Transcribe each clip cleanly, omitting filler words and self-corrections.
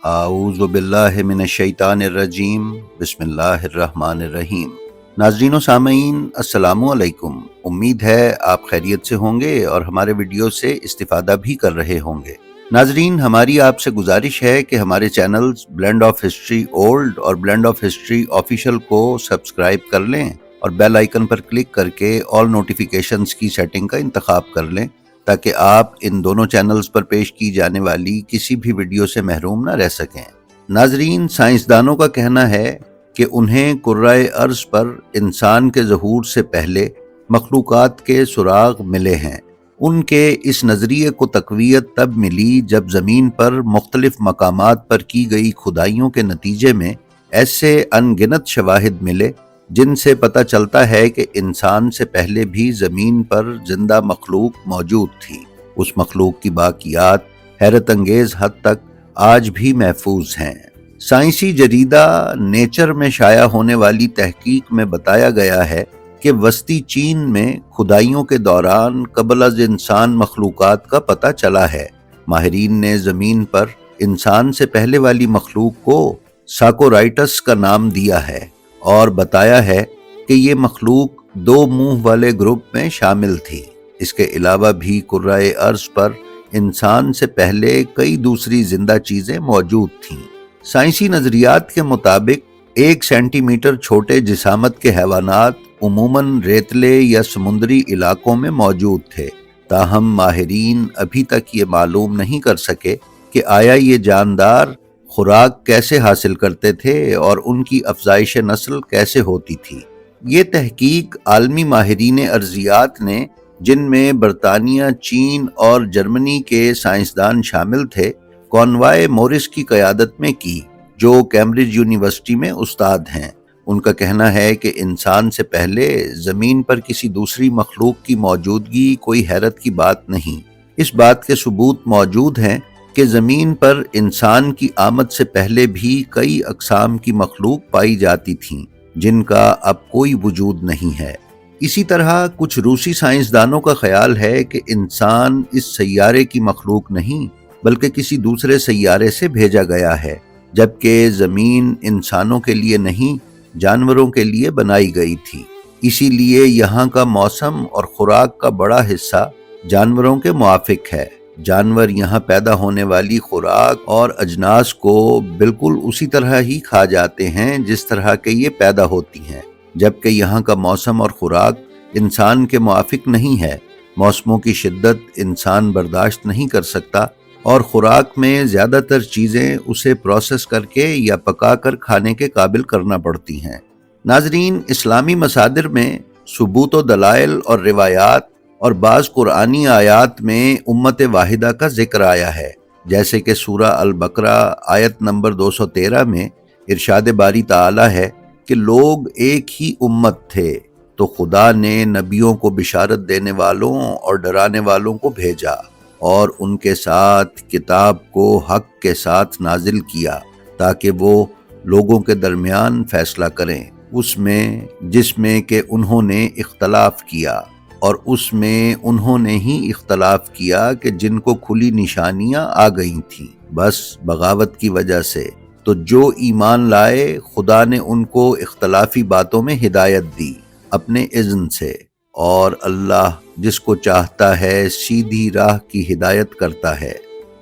اعوذ باللہ من الشیطان الرجیم بسم اللہ الرحمن الرحیم۔ ناظرین و سامعین السلام علیکم۔ امید ہے آپ خیریت سے ہوں گے اور ہمارے ویڈیو سے استفادہ بھی کر رہے ہوں گے۔ ناظرین، ہماری آپ سے گزارش ہے کہ ہمارے channels blend of history old اور بلینڈ آف ہسٹری آفیشیل کو سبسکرائب کر لیں اور بیل آئیکن پر کلک کر کے آل نوٹیفیکیشنز کی سیٹنگ کا انتخاب کر لیں تاکہ آپ ان دونوں چینلز پر پیش کی جانے والی کسی بھی ویڈیو سے محروم نہ رہ سکیں۔ ناظرین، سائنسدانوں کا کہنا ہے کہ انہیں کرۂ ارض پر انسان کے ظہور سے پہلے مخلوقات کے سراغ ملے ہیں۔ ان کے اس نظریے کو تقویت تب ملی جب زمین پر مختلف مقامات پر کی گئی کھدائیوں کے نتیجے میں ایسے ان گنت شواہد ملے جن سے پتہ چلتا ہے کہ انسان سے پہلے بھی زمین پر زندہ مخلوق موجود تھی۔ اس مخلوق کی باقیات حیرت انگیز حد تک آج بھی محفوظ ہیں۔ سائنسی جریدہ نیچر میں شائع ہونے والی تحقیق میں بتایا گیا ہے کہ وسطی چین میں کھدائیوں کے دوران قبل از انسان مخلوقات کا پتہ چلا ہے۔ ماہرین نے زمین پر انسان سے پہلے والی مخلوق کو ساکورائٹس کا نام دیا ہے اور بتایا ہے کہ یہ مخلوق دو منہ والے گروپ میں شامل تھی۔ اس کے علاوہ بھی کرۂ ارض پر انسان سے پہلے کئی دوسری زندہ چیزیں موجود تھیں۔ سائنسی نظریات کے مطابق 1 سینٹی میٹر چھوٹے جسامت کے حیوانات عموماً ریتلے یا سمندری علاقوں میں موجود تھے، تاہم ماہرین ابھی تک یہ معلوم نہیں کر سکے کہ آیا یہ جاندار خوراک کیسے حاصل کرتے تھے اور ان کی افزائش نسل کیسے ہوتی تھی۔ یہ تحقیق عالمی ماہرین ارضیات نے، جن میں برطانیہ، چین اور جرمنی کے سائنسدان شامل تھے، کونوائے مورس کی قیادت میں کی، جو کیمبرج یونیورسٹی میں استاد ہیں۔ ان کا کہنا ہے کہ انسان سے پہلے زمین پر کسی دوسری مخلوق کی موجودگی کوئی حیرت کی بات نہیں۔ اس بات کے ثبوت موجود ہیں کہ زمین پر انسان کی آمد سے پہلے بھی کئی اقسام کی مخلوق پائی جاتی تھیں جن کا اب کوئی وجود نہیں ہے۔ اسی طرح کچھ روسی سائنسدانوں کا خیال ہے کہ انسان اس سیارے کی مخلوق نہیں بلکہ کسی دوسرے سیارے سے بھیجا گیا ہے، جبکہ زمین انسانوں کے لیے نہیں، جانوروں کے لیے بنائی گئی تھی۔ اسی لیے یہاں کا موسم اور خوراک کا بڑا حصہ جانوروں کے موافق ہے۔ جانور یہاں پیدا ہونے والی خوراک اور اجناس کو بالکل اسی طرح ہی کھا جاتے ہیں جس طرح کہ یہ پیدا ہوتی ہیں، جبکہ یہاں کا موسم اور خوراک انسان کے موافق نہیں ہے۔ موسموں کی شدت انسان برداشت نہیں کر سکتا اور خوراک میں زیادہ تر چیزیں اسے پروسیس کر کے یا پکا کر کھانے کے قابل کرنا پڑتی ہیں۔ ناظرین، اسلامی مصادر میں ثبوت و دلائل اور روایات اور بعض قرآنی آیات میں امت واحدہ کا ذکر آیا ہے، جیسے کہ سورہ البقرہ آیت نمبر 213 میں ارشاد باری تعالی ہے کہ لوگ ایک ہی امت تھے تو خدا نے نبیوں کو بشارت دینے والوں اور ڈرانے والوں کو بھیجا اور ان کے ساتھ کتاب کو حق کے ساتھ نازل کیا تاکہ وہ لوگوں کے درمیان فیصلہ کریں اس میں جس میں کہ انہوں نے اختلاف کیا، اور اس میں انہوں نے ہی اختلاف کیا کہ جن کو کھلی نشانیاں آ گئی تھیں بس بغاوت کی وجہ سے، تو جو ایمان لائے خدا نے ان کو اختلافی باتوں میں ہدایت دی اپنے اذن سے، اور اللہ جس کو چاہتا ہے سیدھی راہ کی ہدایت کرتا ہے۔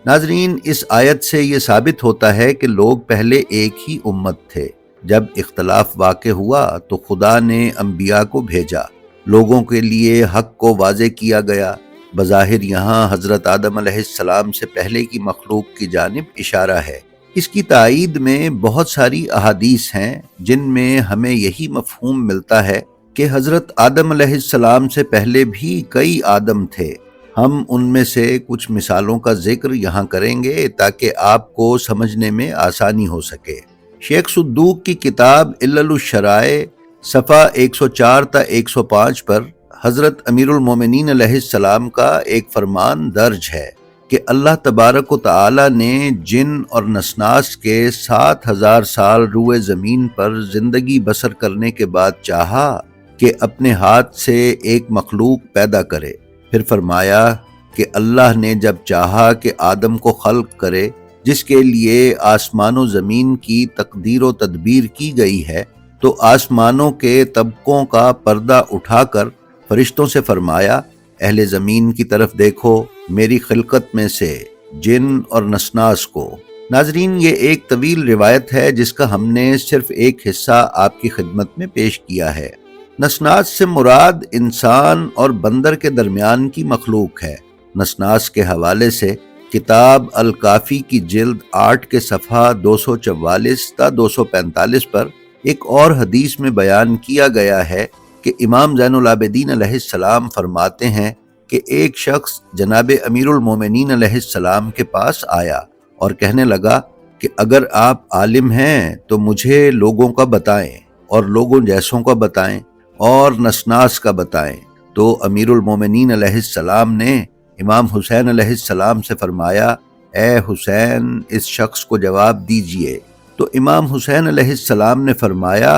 ناظرین، اس آیت سے یہ ثابت ہوتا ہے کہ لوگ پہلے ایک ہی امت تھے۔ جب اختلاف واقع ہوا تو خدا نے انبیاء کو بھیجا، لوگوں کے لیے حق کو واضح کیا گیا۔ بظاہر یہاں حضرت آدم علیہ السلام سے پہلے کی مخلوق کی جانب اشارہ ہے۔ اس کی تائید میں بہت ساری احادیث ہیں جن میں ہمیں یہی مفہوم ملتا ہے کہ حضرت آدم علیہ السلام سے پہلے بھی کئی آدم تھے۔ ہم ان میں سے کچھ مثالوں کا ذکر یہاں کریں گے تاکہ آپ کو سمجھنے میں آسانی ہو سکے۔ شیخ صدوق کی کتاب علل الشرائع صفحہ 104 تا 105 پر حضرت امیر المومنین علیہ السلام کا ایک فرمان درج ہے کہ اللہ تبارک و تعالی نے جن اور نسناس کے 7000 سال روئے زمین پر زندگی بسر کرنے کے بعد چاہا کہ اپنے ہاتھ سے ایک مخلوق پیدا کرے۔ پھر فرمایا کہ اللہ نے جب چاہا کہ آدم کو خلق کرے جس کے لیے آسمان و زمین کی تقدیر و تدبیر کی گئی ہے، تو آسمانوں کے طبقوں کا پردہ اٹھا کر فرشتوں سے فرمایا، اہل زمین کی طرف دیکھو، میری خلقت میں سے جن اور نسناس کو۔ ناظرین، یہ ایک طویل روایت ہے جس کا ہم نے صرف ایک حصہ آپ کی خدمت میں پیش کیا ہے۔ نسناس سے مراد انسان اور بندر کے درمیان کی مخلوق ہے۔ نسناس کے حوالے سے کتاب الکافی کی جلد 8 کے صفحہ 244 تا 245 پر ایک اور حدیث میں بیان کیا گیا ہے کہ امام زین العابدین علیہ السلام فرماتے ہیں کہ ایک شخص جناب امیر المومنین علیہ السلام کے پاس آیا اور کہنے لگا کہ اگر آپ عالم ہیں تو مجھے لوگوں کا بتائیں اور لوگوں جیسوں کا بتائیں اور نسناس کا بتائیں۔ تو امیر المومنین علیہ السلام نے امام حسین علیہ السلام سے فرمایا، اے حسین، اس شخص کو جواب دیجئے۔ تو امام حسین علیہ السلام نے فرمایا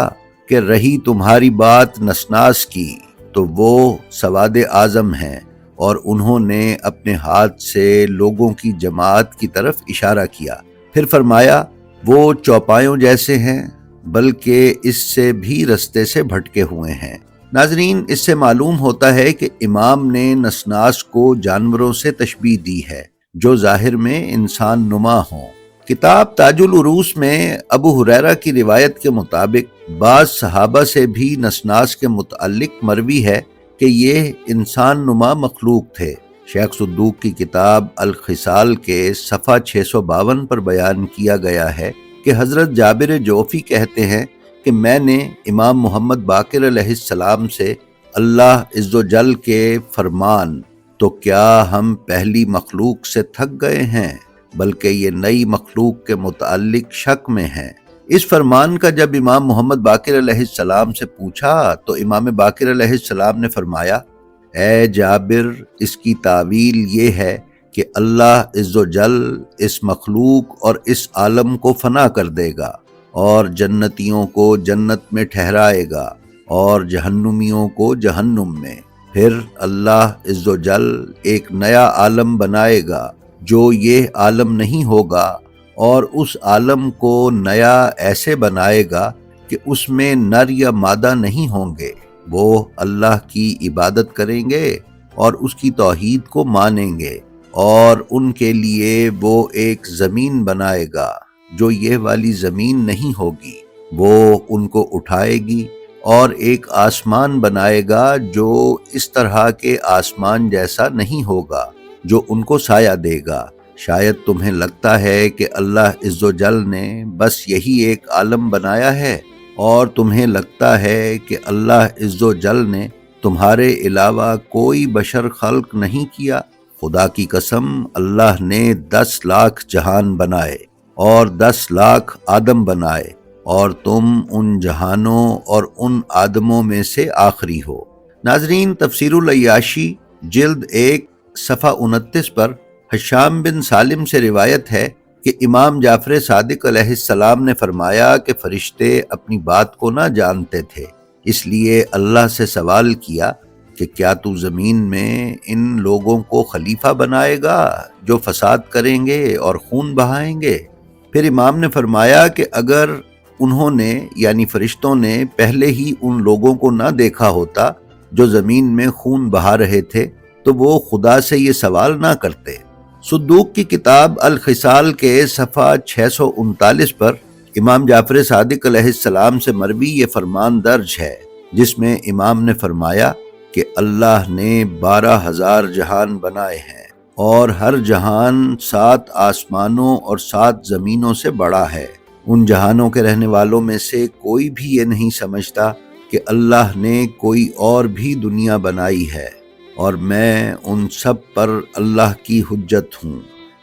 کہ رہی تمہاری بات نسناس کی تو وہ سواد اعظم ہیں، اور انہوں نے اپنے ہاتھ سے لوگوں کی جماعت کی طرف اشارہ کیا۔ پھر فرمایا، وہ چوپایوں جیسے ہیں بلکہ اس سے بھی رستے سے بھٹکے ہوئے ہیں۔ ناظرین، اس سے معلوم ہوتا ہے کہ امام نے نسناس کو جانوروں سے تشبیہ دی ہے جو ظاہر میں انسان نما ہوں۔ کتاب تاج العروس میں ابو ہریرہ کی روایت کے مطابق بعض صحابہ سے بھی نسناس کے متعلق مروی ہے کہ یہ انسان نما مخلوق تھے۔ شیخ صدوق کی کتاب الخصال کے صفحہ 652 پر بیان کیا گیا ہے کہ حضرت جابر جوفی کہتے ہیں کہ میں نے امام محمد باقر علیہ السلام سے اللہ عز و جل کے فرمان، تو کیا ہم پہلی مخلوق سے تھک گئے ہیں بلکہ یہ نئی مخلوق کے متعلق شک میں ہیں۔ اس فرمان کا جب امام محمد باقر علیہ السلام سے پوچھا تو امام باقر علیہ السلام نے فرمایا، اے جابر، اس کی تعویل یہ ہے کہ اللہ عز و جل اس مخلوق اور اس عالم کو فنا کر دے گا اور جنتیوں کو جنت میں ٹھہرائے گا اور جہنمیوں کو جہنم میں۔ پھر اللہ عز و جل ایک نیا عالم بنائے گا جو یہ عالم نہیں ہوگا، اور اس عالم کو نیا ایسے بنائے گا کہ اس میں نر یا مادہ نہیں ہوں گے۔ وہ اللہ کی عبادت کریں گے اور اس کی توحید کو مانیں گے، اور ان کے لیے وہ ایک زمین بنائے گا جو یہ والی زمین نہیں ہوگی، وہ ان کو اٹھائے گی، اور ایک آسمان بنائے گا جو اس طرح کے آسمان جیسا نہیں ہوگا جو ان کو سایہ دے گا۔ شاید تمہیں لگتا ہے کہ اللہ عز و جل نے بس یہی ایک عالم بنایا ہے، اور تمہیں لگتا ہے کہ اللہ عز و جل نے تمہارے علاوہ کوئی بشر خلق نہیں کیا۔ خدا کی قسم، اللہ نے 10 لاکھ جہان بنائے اور 10 لاکھ آدم بنائے، اور تم ان جہانوں اور ان آدموں میں سے آخری ہو۔ ناظرین، تفسیر العیاشی جلد 1 صفحہ 29 پر حشام بن سالم سے روایت ہے کہ امام جعفر صادق علیہ السلام نے فرمایا کہ فرشتے اپنی بات کو نہ جانتے تھے، اس لیے اللہ سے سوال کیا کہ کیا تو زمین میں ان لوگوں کو خلیفہ بنائے گا جو فساد کریں گے اور خون بہائیں گے؟ پھر امام نے فرمایا کہ اگر انہوں نے یعنی فرشتوں نے پہلے ہی ان لوگوں کو نہ دیکھا ہوتا جو زمین میں خون بہا رہے تھے تو وہ خدا سے یہ سوال نہ کرتے۔ صدوق کی کتاب الخصال کے صفحہ 639 پر امام جعفر صادق علیہ السلام سے مروی یہ فرمان درج ہے، جس میں امام نے فرمایا کہ اللہ نے 12,000 جہان بنائے ہیں، اور ہر جہان 7 آسمانوں اور 7 زمینوں سے بڑا ہے۔ ان جہانوں کے رہنے والوں میں سے کوئی بھی یہ نہیں سمجھتا کہ اللہ نے کوئی اور بھی دنیا بنائی ہے، اور میں ان سب پر اللہ کی حجت ہوں۔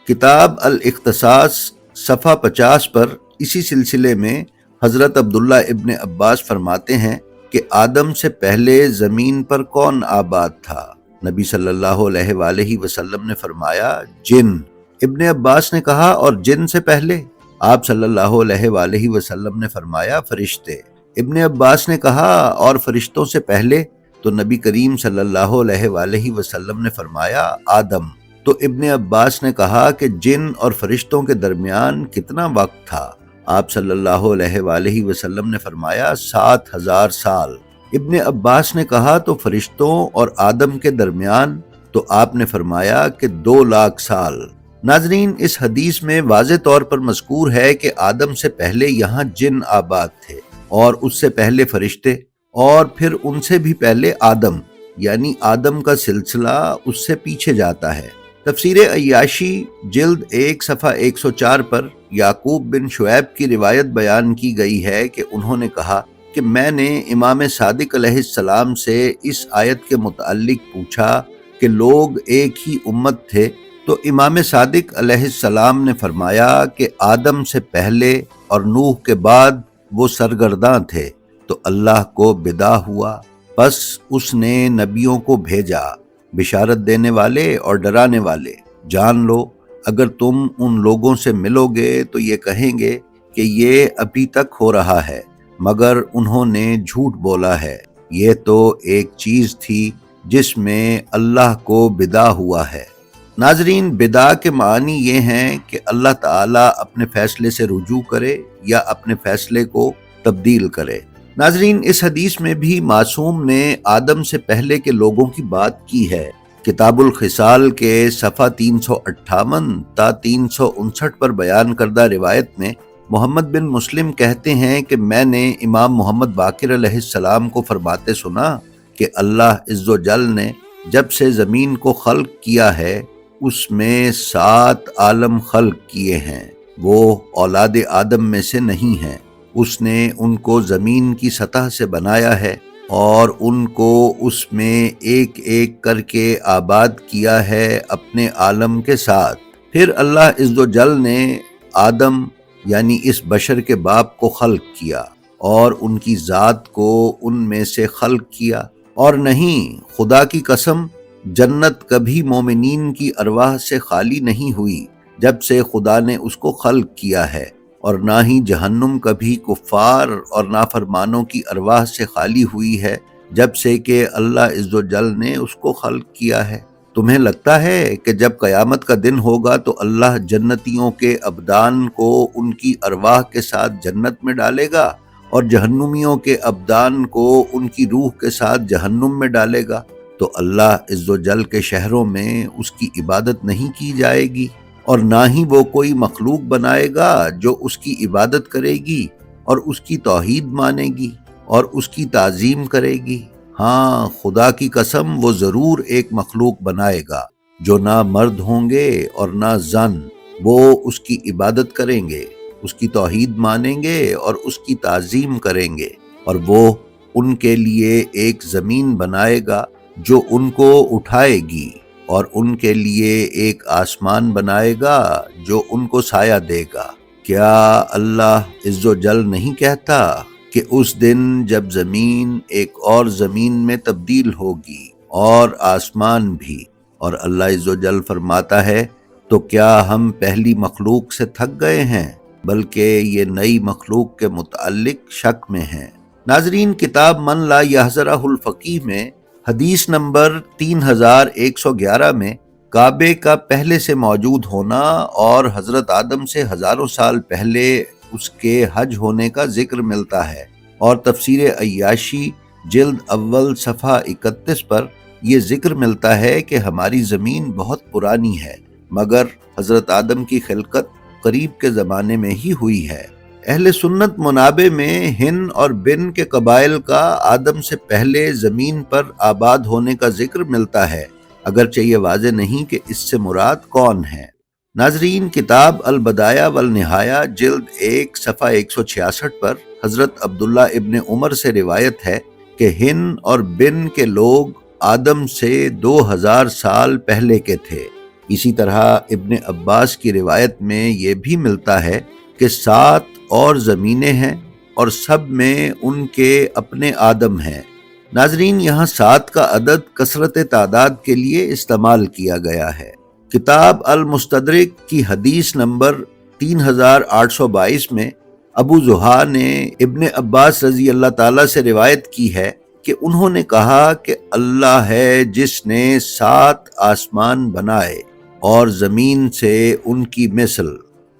کتاب الاختصاص صفحہ 50 پر اسی سلسلے میں حضرت عبداللہ ابن عباس فرماتے ہیں کہ آدم سے پہلے زمین پر کون آباد تھا؟ نبی صلی اللہ علیہ وآلہ وسلم نے فرمایا، جن۔ ابن عباس نے کہا، اور جن سے پہلے؟ آپ صلی اللہ علیہ وآلہ وسلم نے فرمایا، فرشتے۔ ابن عباس نے کہا، اور فرشتوں سے پہلے؟ تو نبی کریم صلی اللہ علیہ وآلہ وسلم نے فرمایا، آدم۔ تو ابن عباس نے کہا کہ جن اور فرشتوں کے درمیان کتنا وقت تھا؟ آپ صلی اللہ علیہ وآلہ وسلم نے فرمایا 7,000 سال۔ ابن عباس نے کہا تو فرشتوں اور آدم کے درمیان؟ تو آپ نے فرمایا کہ 2,00,000 سال۔ ناظرین، اس حدیث میں واضح طور پر مذکور ہے کہ آدم سے پہلے یہاں جن آباد تھے، اور اس سے پہلے فرشتے، اور پھر ان سے بھی پہلے آدم، یعنی آدم کا سلسلہ اس سے پیچھے جاتا ہے۔ تفسیر عیاشی جلد 1 صفحہ 104 پر یعقوب بن شعیب کی روایت بیان کی گئی ہے کہ انہوں نے کہا کہ میں نے امام صادق علیہ السلام سے اس آیت کے متعلق پوچھا کہ لوگ ایک ہی امت تھے، تو امام صادق علیہ السلام نے فرمایا کہ آدم سے پہلے اور نوح کے بعد وہ سرگرداں تھے، تو اللہ کو بدع ہوا، پس اس نے نبیوں کو بھیجا، بشارت دینے والے اور ڈرانے والے۔ جان لو، اگر تم ان لوگوں سے ملو گے تو یہ کہیں گے کہ یہ ابھی تک ہو رہا ہے، مگر انہوں نے جھوٹ بولا ہے۔ یہ تو ایک چیز تھی جس میں اللہ کو بدع ہوا ہے۔ ناظرین، بدع کے معنی یہ ہیں کہ اللہ تعالیٰ اپنے فیصلے سے رجوع کرے یا اپنے فیصلے کو تبدیل کرے۔ ناظرین، اس حدیث میں بھی معصوم نے آدم سے پہلے کے لوگوں کی بات کی ہے۔ کتاب الخصال کے صفحہ 358 تا 359 پر بیان کردہ روایت میں محمد بن مسلم کہتے ہیں کہ میں نے امام محمد باقر علیہ السلام کو فرماتے سنا کہ اللہ عز و جل نے جب سے زمین کو خلق کیا ہے اس میں 7 عالم خلق کیے ہیں، وہ اولاد آدم میں سے نہیں ہیں۔ اس نے ان کو زمین کی سطح سے بنایا ہے اور ان کو اس میں ایک ایک کر کے آباد کیا ہے اپنے عالم کے ساتھ۔ پھر اللہ عز و جل نے آدم یعنی اس بشر کے باپ کو خلق کیا اور ان کی ذات کو ان میں سے خلق کیا، اور نہیں، خدا کی قسم، جنت کبھی مومنین کی ارواح سے خالی نہیں ہوئی جب سے خدا نے اس کو خلق کیا ہے، اور نہ ہی جہنم کبھی کفار اور نافرمانوں کی ارواح سے خالی ہوئی ہے جب سے کہ اللہ عز و جل نے اس کو خلق کیا ہے۔ تمہیں لگتا ہے کہ جب قیامت کا دن ہوگا تو اللہ جنتیوں کے ابدان کو ان کی ارواح کے ساتھ جنت میں ڈالے گا اور جہنمیوں کے ابدان کو ان کی روح کے ساتھ جہنم میں ڈالے گا؟ تو اللہ عز و جل کے شہروں میں اس کی عبادت نہیں کی جائے گی، اور نہ ہی وہ کوئی مخلوق بنائے گا جو اس کی عبادت کرے گی اور اس کی توحید مانے گی اور اس کی تعظیم کرے گی۔ ہاں، خدا کی قسم، وہ ضرور ایک مخلوق بنائے گا جو نہ مرد ہوں گے اور نہ زن، وہ اس کی عبادت کریں گے، اس کی توحید مانیں گے اور اس کی تعظیم کریں گے، اور وہ ان کے لیے ایک زمین بنائے گا جو ان کو اٹھائے گی، اور ان کے لیے ایک آسمان بنائے گا جو ان کو سایہ دے گا۔ کیا اللہ عز و جل نہیں کہتا کہ اس دن جب زمین ایک اور زمین میں تبدیل ہوگی اور آسمان بھی؟ اور اللہ عز و جل فرماتا ہے، تو کیا ہم پہلی مخلوق سے تھک گئے ہیں؟ بلکہ یہ نئی مخلوق کے متعلق شک میں ہیں۔ ناظرین، کتاب من لا یحذرہ الفقیہ میں حدیث نمبر 3111 میں کعبے کا پہلے سے موجود ہونا اور حضرت آدم سے ہزاروں سال پہلے اس کے حج ہونے کا ذکر ملتا ہے، اور تفسیر عیاشی جلد اول صفحہ 31 پر یہ ذکر ملتا ہے کہ ہماری زمین بہت پرانی ہے، مگر حضرت آدم کی خلقت قریب کے زمانے میں ہی ہوئی ہے۔ اہل سنت منابع میں ہن اور بن کے قبائل کا آدم سے پہلے زمین پر آباد ہونے کا ذکر ملتا ہے، اگرچہ یہ واضح نہیں کہ اس سے مراد کون ہے۔ ناظرین، کتاب البدایہ والنہایہ جلد 1 صفحہ 166 پر حضرت عبداللہ ابن عمر سے روایت ہے کہ ہن اور بن کے لوگ آدم سے 2000 سال پہلے کے تھے۔ اسی طرح ابن عباس کی روایت میں یہ بھی ملتا ہے کہ 7 اور زمینیں ہیں اور سب میں ان کے اپنے آدم ہیں۔ ناظرین، یہاں 7 کا عدد کثرت تعداد کے لیے استعمال کیا گیا ہے۔ کتاب المستدرک کی حدیث نمبر 3822 میں ابو زحا نے ابن عباس رضی اللہ تعالیٰ سے روایت کی ہے کہ انہوں نے کہا کہ اللہ ہے جس نے 7 آسمان بنائے، اور زمین سے ان کی مثل،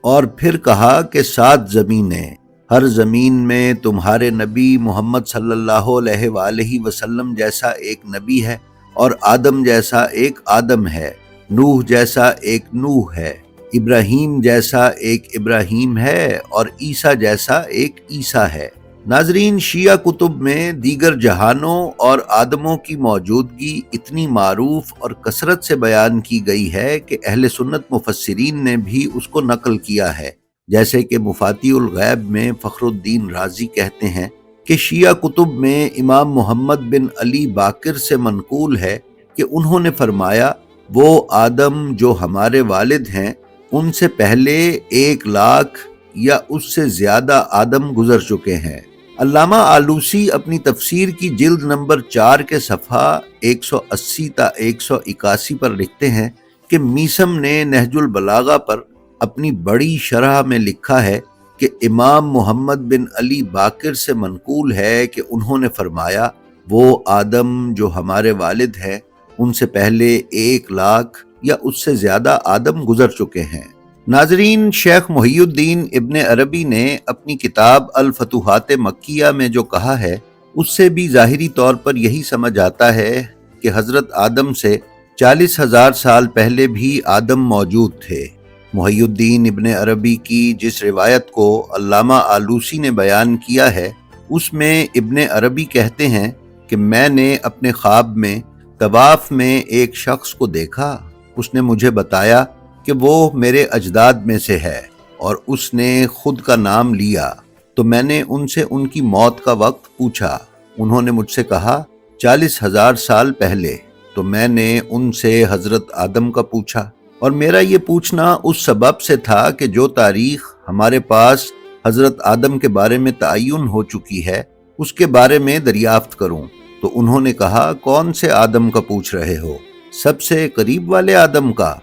اور پھر کہا کہ 7 زمینیں، ہر زمین میں تمہارے نبی محمد صلی اللہ علیہ وآلہ وسلم جیسا ایک نبی ہے، اور آدم جیسا ایک آدم ہے، نوح جیسا ایک نوح ہے، ابراہیم جیسا ایک ابراہیم ہے، اور عیسیٰ جیسا ایک عیسیٰ ہے۔ ناظرین، شیعہ کتب میں دیگر جہانوں اور آدموں کی موجودگی اتنی معروف اور کثرت سے بیان کی گئی ہے کہ اہل سنت مفسرین نے بھی اس کو نقل کیا ہے، جیسے کہ مفاتیح الغیب میں فخر الدین رازی کہتے ہیں کہ شیعہ کتب میں امام محمد بن علی باقر سے منقول ہے کہ انہوں نے فرمایا، وہ آدم جو ہمارے والد ہیں ان سے پہلے 1,00,000 یا اس سے زیادہ آدم گزر چکے ہیں۔ علامہ آلوسی اپنی تفسیر کی جلد نمبر 4 کے صفحہ 180 تا 181 پر لکھتے ہیں کہ میثم نے نہج البلاغہ پر اپنی بڑی شرح میں لکھا ہے کہ امام محمد بن علی باقر سے منقول ہے کہ انہوں نے فرمایا، وہ آدم جو ہمارے والد ہیں ان سے پہلے 1,00,000 یا اس سے زیادہ آدم گزر چکے ہیں۔ ناظرین، شیخ محی الدین ابن عربی نے اپنی کتاب الفتوحات مکیہ میں جو کہا ہے اس سے بھی ظاہری طور پر یہی سمجھ آتا ہے کہ حضرت آدم سے 40,000 سال پہلے بھی آدم موجود تھے۔ محی الدین ابن عربی کی جس روایت کو علامہ آلوسی نے بیان کیا ہے اس میں ابن عربی کہتے ہیں کہ میں نے اپنے خواب میں طواف میں ایک شخص کو دیکھا، اس نے مجھے بتایا کہ وہ میرے اجداد میں سے ہے، اور اس نے خود کا نام لیا، تو میں نے ان سے ان کی موت کا وقت پوچھا۔ انہوں نے مجھ سے کہا 40,000 سال پہلے، تو میں نے ان سے حضرت آدم کا پوچھا، اور میرا یہ پوچھنا اس سبب سے تھا کہ جو تاریخ ہمارے پاس حضرت آدم کے بارے میں تعین ہو چکی ہے اس کے بارے میں دریافت کروں۔ تو انہوں نے کہا، کون سے آدم کا پوچھ رہے ہو؟ سب سے قریب والے آدم کا۔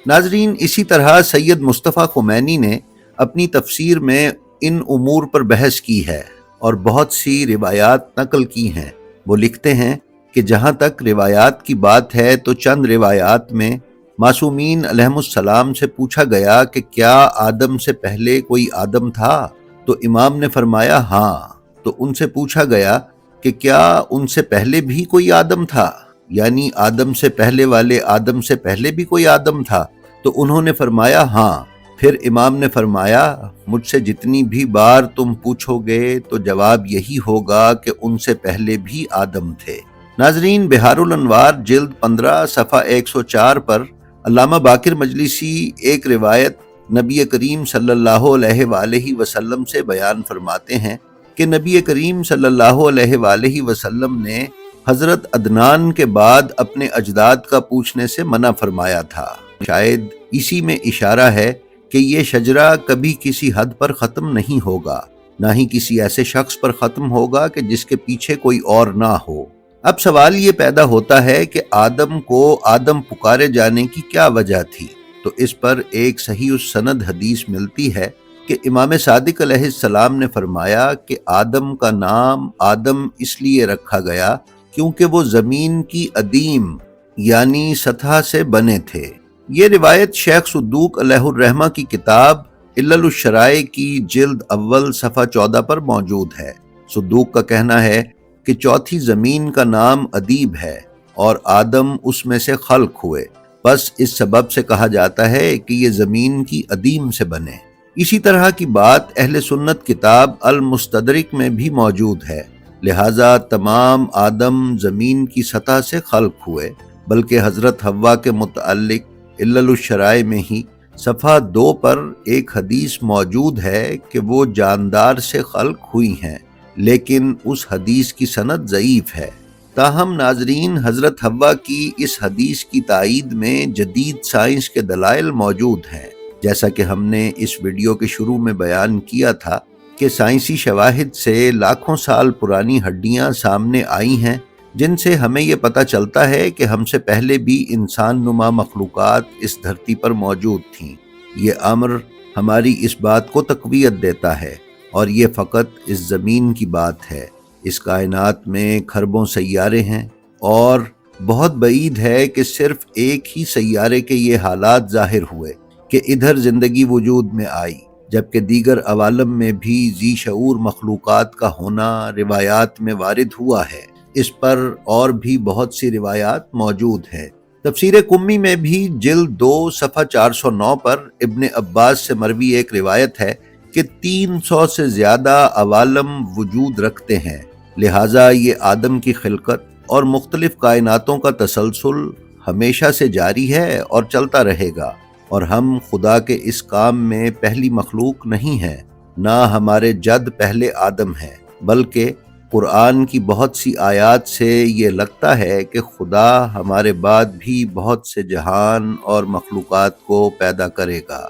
ناظرین، اسی طرح سید مصطفیٰ خمینی نے اپنی تفسیر میں ان امور پر بحث کی ہے اور بہت سی روایات نقل کی ہیں۔ وہ لکھتے ہیں کہ جہاں تک روایات کی بات ہے تو چند روایات میں معصومین علیہم السلام سے پوچھا گیا کہ کیا آدم سے پہلے کوئی آدم تھا؟ تو امام نے فرمایا ہاں۔ تو ان سے پوچھا گیا کہ کیا ان سے پہلے بھی کوئی آدم تھا؟ یعنی آدم سے پہلے والے آدم سے پہلے بھی کوئی آدم تھا؟ تو انہوں نے فرمایا ہاں۔ پھر امام نے فرمایا، مجھ سے جتنی بھی بار تم پوچھو گے تو جواب یہی ہوگا کہ ان سے پہلے بھی آدم تھے۔ ناظرین، بہار الانوار جلد 15 صفحہ 104 پر علامہ باقر مجلسی ایک روایت نبی کریم صلی اللہ علیہ وآلہ وسلم سے بیان فرماتے ہیں کہ نبی کریم صلی اللہ علیہ وآلہ وسلم نے حضرت عدنان کے بعد اپنے اجداد کا پوچھنے سے منع فرمایا تھا۔ شاید اسی میں اشارہ ہے کہ یہ شجرہ کبھی کسی حد پر ختم نہیں ہوگا، نہ ہی کسی ایسے شخص پر ختم ہوگا کہ جس کے پیچھے کوئی اور نہ ہو۔ اب سوال یہ پیدا ہوتا ہے کہ آدم کو آدم پکارے جانے کی کیا وجہ تھی؟ تو اس پر ایک صحیح السند حدیث ملتی ہے کہ امام صادق علیہ السلام نے فرمایا کہ آدم کا نام آدم اس لیے رکھا گیا کیونکہ وہ زمین کی عدیم یعنی سطح سے بنے تھے۔ یہ روایت شیخ صدوق علیہ الرحمہ کی کتاب علل الشرائع کی جلد اول صفحہ 14 پر موجود ہے۔ صدوق کا کہنا ہے کہ چوتھی زمین کا نام ادیب ہے اور آدم اس میں سے خلق ہوئے، بس اس سبب سے کہا جاتا ہے کہ یہ زمین کی عدیم سے بنے۔ اسی طرح کی بات اہل سنت کتاب المستدرک میں بھی موجود ہے، لہٰذا تمام آدم زمین کی سطح سے خلق ہوئے، بلکہ حضرت حوا کے متعلق علل الشرائع میں ہی صفحہ 2 پر ایک حدیث موجود ہے کہ وہ جاندار سے خلق ہوئی ہیں، لیکن اس حدیث کی سند ضعیف ہے۔ تاہم ناظرین، حضرت حوا کی اس حدیث کی تائید میں جدید سائنس کے دلائل موجود ہیں، جیسا کہ ہم نے اس ویڈیو کے شروع میں بیان کیا تھا کہ سائنسی شواہد سے لاکھوں سال پرانی ہڈیاں سامنے آئی ہیں، جن سے ہمیں یہ پتہ چلتا ہے کہ ہم سے پہلے بھی انسان نما مخلوقات اس دھرتی پر موجود تھیں۔ یہ امر ہماری اس بات کو تقویت دیتا ہے، اور یہ فقط اس زمین کی بات ہے۔ اس کائنات میں کھربوں سیارے ہیں اور بہت بعید ہے کہ صرف ایک ہی سیارے کے یہ حالات ظاہر ہوئے کہ ادھر زندگی وجود میں آئی، جبکہ دیگر عوالم میں بھی ذی شعور مخلوقات کا ہونا روایات میں وارد ہوا ہے۔ اس پر اور بھی بہت سی روایات موجود ہیں۔ تفسیر قمی میں بھی جلد 2 صفحہ 409 پر ابن عباس سے مروی ایک روایت ہے کہ 300 سے زیادہ عوالم وجود رکھتے ہیں، لہٰذا یہ آدم کی خلقت اور مختلف کائناتوں کا تسلسل ہمیشہ سے جاری ہے اور چلتا رہے گا، اور ہم خدا کے اس کام میں پہلی مخلوق نہیں ہیں، نہ ہمارے جد پہلے آدم ہیں، بلکہ قرآن کی بہت سی آیات سے یہ لگتا ہے کہ خدا ہمارے بعد بھی بہت سے جہان اور مخلوقات کو پیدا کرے گا۔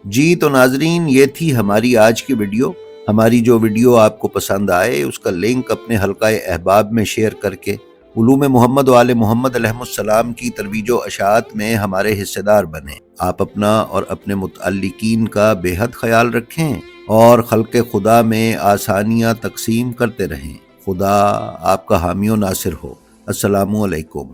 جی تو ناظرین، یہ تھی ہماری آج کی ویڈیو۔ ہماری جو ویڈیو آپ کو پسند آئے اس کا لنک اپنے حلقہ احباب میں شیئر کر کے علوم محمد و آل محمد علیہ السلام کی ترویج و اشاعت میں ہمارے حصے دار بنیں۔ آپ اپنا اور اپنے متعلقین کا بے حد خیال رکھیں اور خلق خدا میں آسانیاں تقسیم کرتے رہیں۔ خدا آپ کا حامی و ناصر ہو۔ السلام علیکم۔